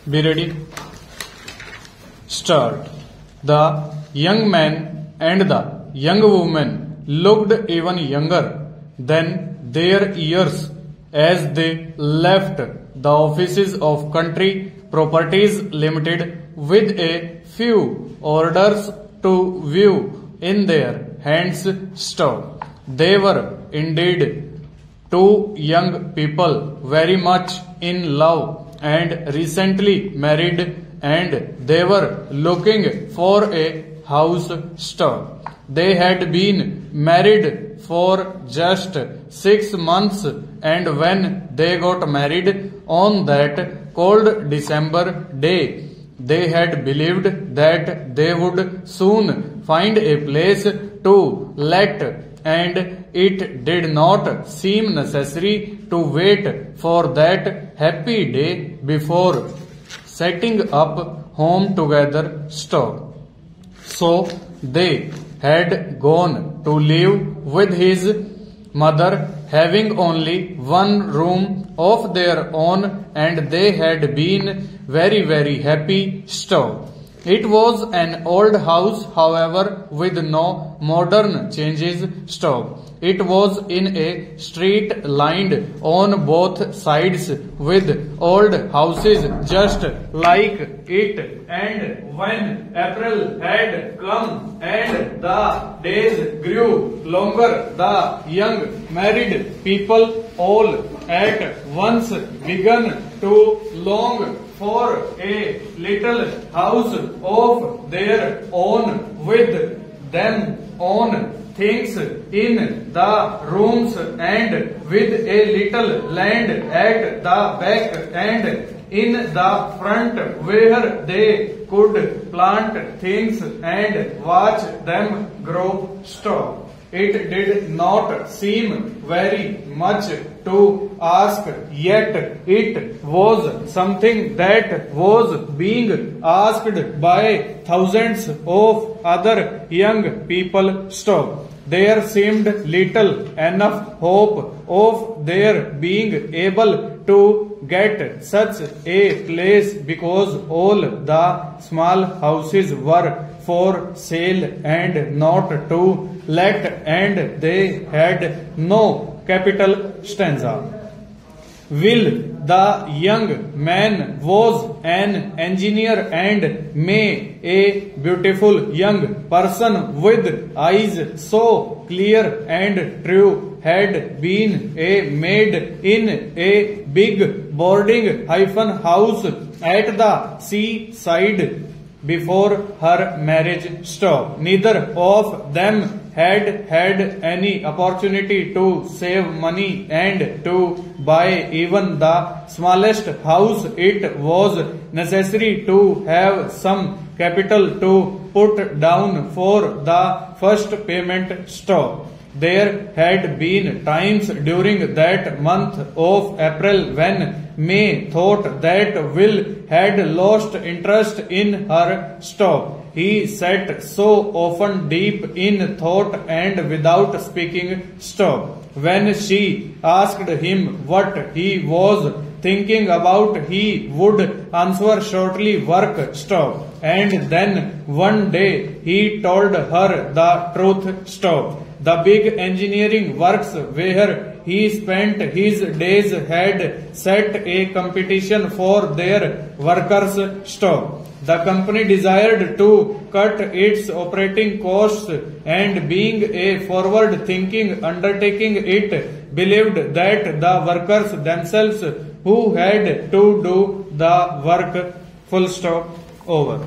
Be ready. Start. The young man and the young woman looked even younger than their years as they left the offices of Country Properties Limited with a few orders to view in their hands still. They were indeed two young people very much in love and recently married, and they were looking for a house still. They had been married for just 6 months, and when they got married on that cold December day, they had believed that they would soon find a place to let, and it did not seem necessary to wait for that happy day before setting up home together still. So they had gone to live with his mother, having only one room of their own, and they had been very happy still. It was an old house, however, with no modern changes still. It was in a street lined on both sides with old houses just like it, and when April had come and the days grew longer, the young married people all at once began to long for a little house of their own, with them own things in the rooms and with a little land at the back and in the front where they could plant things and watch them grow still. It did not seem very much to ask, yet it was something that was being asked by thousands of other young people still. There seemed little enough hope of their being able to get such a place because all the small houses were for sale and not to let, and they had no capital stanza. Will, the young man was an engineer and May, a beautiful young person with eyes so clear and true, had been a maid in a big boarding house at the seaside before her marriage still. Neither of them had had any opportunity to save money and to buy even the smallest house. It was necessary to have some capital to put down for the first payment still. There had been times during that month of April when May thought that Will had lost interest in her still. He sat so often deep in thought and without speaking still. When she asked him what he was thinking about, he would answer shortly, work still. And then one day he told her the truth still. The big engineering works where he spent his days had set a competition for their workers still. The company desired to cut its operating costs, and being a forward-thinking undertaking, it believed that the workers themselves who had to do the work. Full stop. Over.